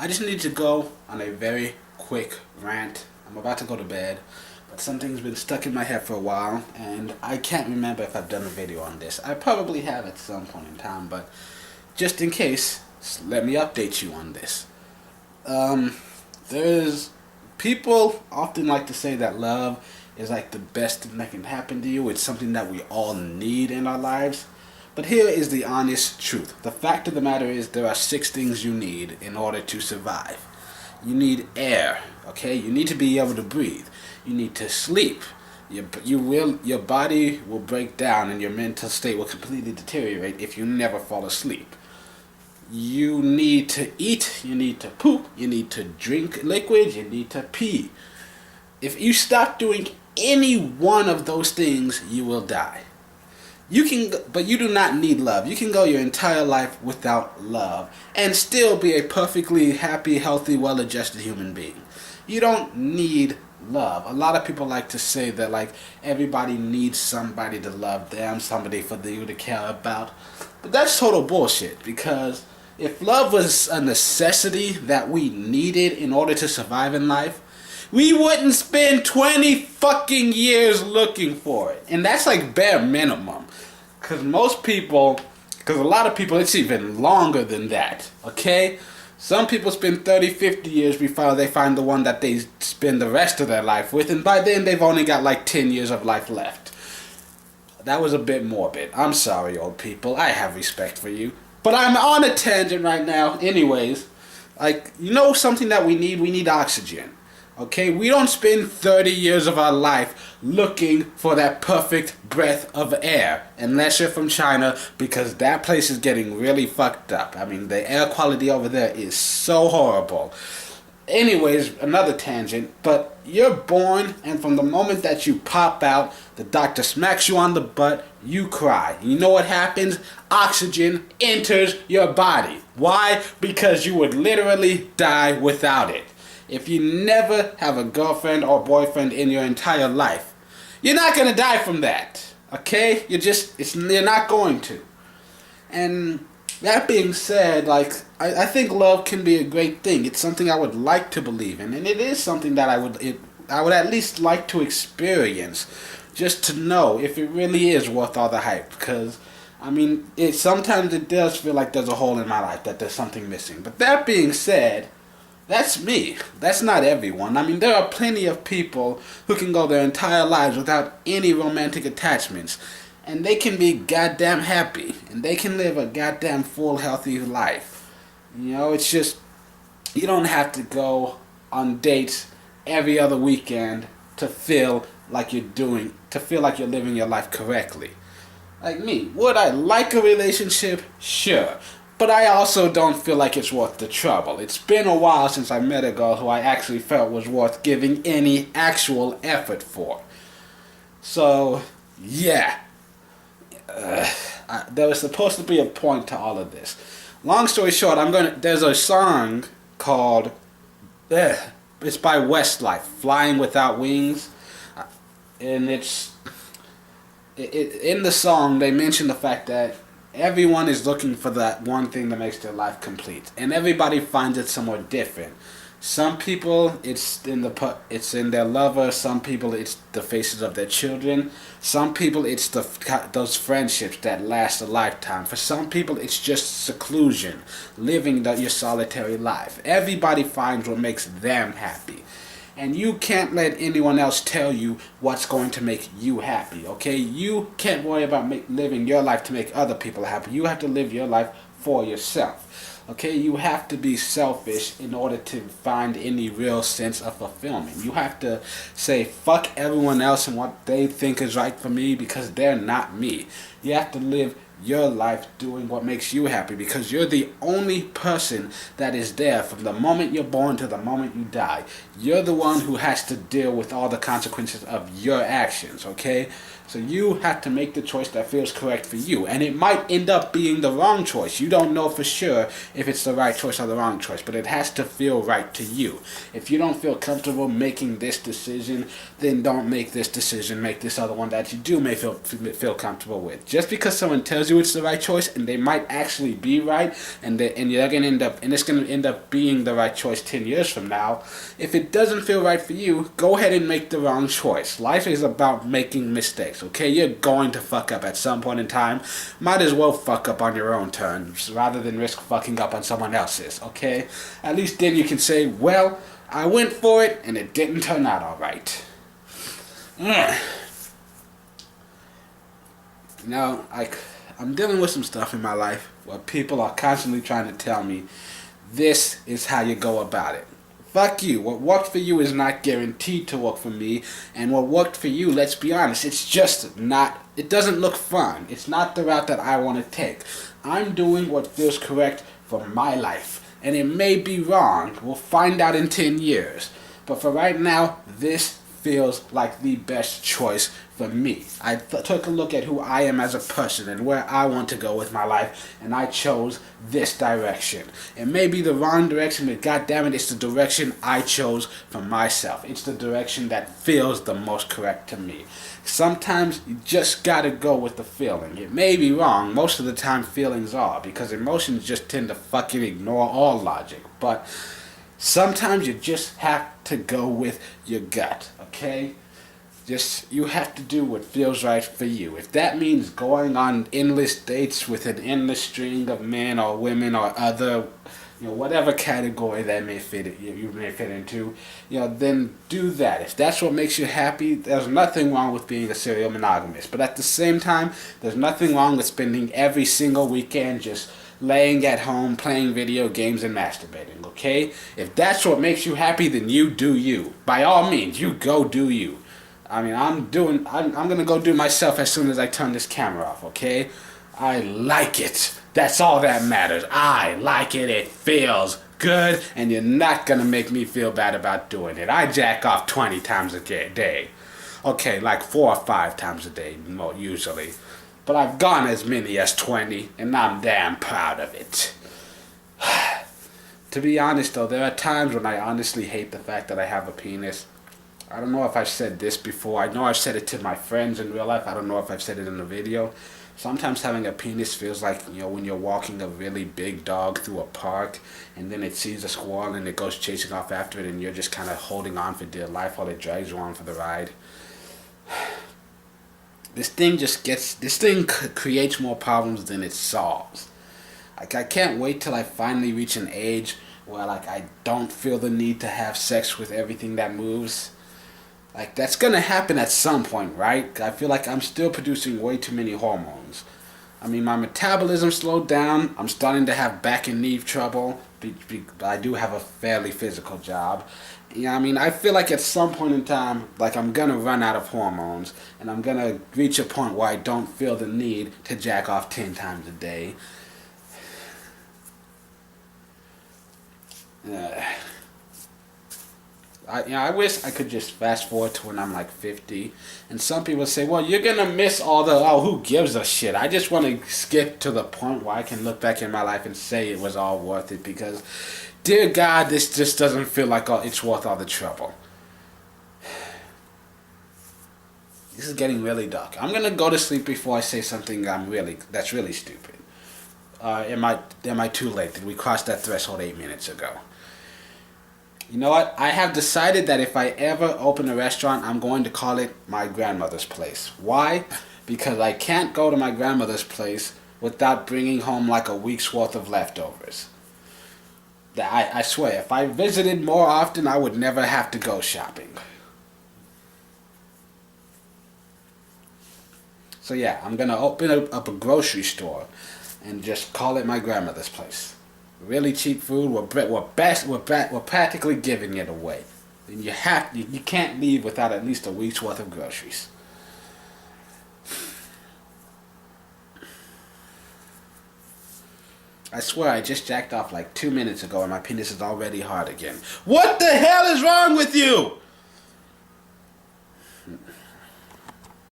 I just need to go on a very quick rant. I'm about to go to bed, but something's been stuck in my head for a while, and I can't remember if I've done a video on this. I probably have at some point in time, but just in case, let me update you on this. There's people often like to say that love is like the best thing that can happen to you. It's something that we all need in our lives. But here is the honest truth. The fact of the matter is there are 6 things you need in order to survive. You need air, okay? You need to be able to breathe. You need to sleep. Your body will break down and your mental state will completely deteriorate if you never fall asleep. You need to eat, you need to poop, you need to drink liquid, you need to pee. If you stop doing any one of those things, you will die. But you do not need love. You can go your entire life without love and still be a perfectly happy, healthy, well-adjusted human being. You don't need love. A lot of people like to say that like everybody needs somebody to love them, somebody for you to care about. But that's total bullshit, because if love was a necessity that we needed in order to survive in life, we wouldn't spend 20 fucking years looking for it. And that's like bare minimum. Because a lot of people, it's even longer than that, okay? Some people spend 30, 50 years before they find the one that they spend the rest of their life with. And by then, they've only got like 10 years of life left. That was a bit morbid. I'm sorry, old people. I have respect for you. But I'm on a tangent right now. Anyways, like, you know something that we need? We need oxygen. Okay, we don't spend 30 years of our life looking for that perfect breath of air, unless you're from China, because that place is getting really fucked up. I mean, the air quality over there is so horrible. Anyways, another tangent, but you're born, and from the moment that you pop out, the doctor smacks you on the butt, you cry. You know what happens? Oxygen enters your body. Why? Because you would literally die without it. If you never have a girlfriend or boyfriend in your entire life, you're not going to die from that. Okay? You're not going to. And that being said, like, I think love can be a great thing. It's something I would like to believe in. And it is something that I would at least like to experience, just to know if it really is worth all the hype. Because, I mean, sometimes it does feel like there's a hole in my life, that there's something missing. But that being said, that's me. That's not everyone. I mean, there are plenty of people who can go their entire lives without any romantic attachments, and they can be goddamn happy, and they can live a goddamn full, healthy life. You know, it's just, you don't have to go on dates every other weekend to feel like you're living your life correctly. Like me, would I like a relationship? Sure. But I also don't feel like it's worth the trouble. It's been a while since I met a girl who I actually felt was worth giving any actual effort for. So, yeah. There was supposed to be a point to all of this. Long story short, there's a song called, it's by Westlife, Flying Without Wings. And in the song, they mention the fact that everyone is looking for that one thing that makes their life complete, and everybody finds it somewhere different. Some people, it's in their lover. Some people, it's the faces of their children. Some people, it's those friendships that last a lifetime. For some people, it's just seclusion, living your solitary life. Everybody finds what makes them happy. And you can't let anyone else tell you what's going to make you happy, okay? You can't worry about living your life to make other people happy. You have to live your life for yourself, okay? You have to be selfish in order to find any real sense of fulfillment. You have to say, fuck everyone else and what they think is right for me, because they're not me. You have to live your life doing what makes you happy, because you're the only person that is there from the moment you're born to the moment you die. You're the one who has to deal with all the consequences of your actions, okay? So you have to make the choice that feels correct for you. And it might end up being the wrong choice. You don't know for sure if it's the right choice or the wrong choice, but it has to feel right to you. If you don't feel comfortable making this decision, then don't make this decision. Make this other one that you do may feel comfortable with. Just because someone tells you it's the right choice, and they might actually be right, and you're gonna end up, and it's gonna end up being the right choice 10 years from now. If it doesn't feel right for you, go ahead and make the wrong choice. Life is about making mistakes, okay? You're going to fuck up at some point in time. Might as well fuck up on your own terms rather than risk fucking up on someone else's, okay? At least then you can say, well, I went for it and it didn't turn out alright. Now, I'm dealing with some stuff in my life where people are constantly trying to tell me this is how you go about it. Fuck you. What worked for you is not guaranteed to work for me. And what worked for you, let's be honest, it's just not, it doesn't look fun. It's not the route that I want to take. I'm doing what feels correct for my life. And it may be wrong. We'll find out in 10 years. But for right now, this feels like the best choice for me. I took a look at who I am as a person and where I want to go with my life, and I chose this direction. It may be the wrong direction, but goddammit, it's the direction I chose for myself. It's the direction that feels the most correct to me. Sometimes you just gotta go with the feeling. It may be wrong. Most of the time feelings are, because emotions just tend to fucking ignore all logic. But sometimes you just have to go with your gut, okay? You have to do what feels right for you. If that means going on endless dates with an endless string of men or women or other, whatever category that you may fit into, then do that. If that's what makes you happy, there's nothing wrong with being a serial monogamist. But at the same time, there's nothing wrong with spending every single weekend just laying at home, playing video games, and masturbating, okay? If that's what makes you happy, then you do you. By all means, you go do you. I mean, I'm gonna go do myself as soon as I turn this camera off, okay? I like it. That's all that matters. I like it. It feels good, and you're not gonna make me feel bad about doing it. I jack off 20 times a day. Okay, like 4 or 5 times a day, more usually. But I've gone as many as 20, and I'm damn proud of it. To be honest, though, there are times when I honestly hate the fact that I have a penis. I don't know if I've said this before. I know I've said it to my friends in real life. I don't know if I've said it in a video. Sometimes having a penis feels like, when you're walking a really big dog through a park and then it sees a squirrel and it goes chasing off after it and you're just kind of holding on for dear life while it drags you on for the ride. This thing creates more problems than it solves. Like, I can't wait till I finally reach an age where, I don't feel the need to have sex with everything that moves. Like, that's gonna happen at some point, right? I feel like I'm still producing way too many hormones. I mean, my metabolism slowed down. I'm starting to have back and knee trouble. I do have a fairly physical job. I feel like at some point in time, I'm gonna run out of hormones, and I'm gonna reach a point where I don't feel the need to jack off 10 times a day. I wish I could just fast forward to when I'm 50. And some people say, well, you're going to miss all the, who gives a shit. I just want to skip to the point where I can look back in my life and say it was all worth it. Because, dear God, this just doesn't feel like it's worth all the trouble. This is getting really dark. I'm going to go to sleep before I say something that's really stupid. Am I too late? Did we cross that threshold 8 minutes ago? You know what? I have decided that if I ever open a restaurant, I'm going to call it my grandmother's place. Why? Because I can't go to my grandmother's place without bringing home a week's worth of leftovers. I swear, if I visited more often, I would never have to go shopping. So yeah, I'm going to open up a grocery store and just call it my grandmother's place. Really cheap food. We're practically giving it away. And you can't leave without at least a week's worth of groceries. I swear I just jacked off 2 minutes ago and my penis is already hard again. What the hell is wrong with you?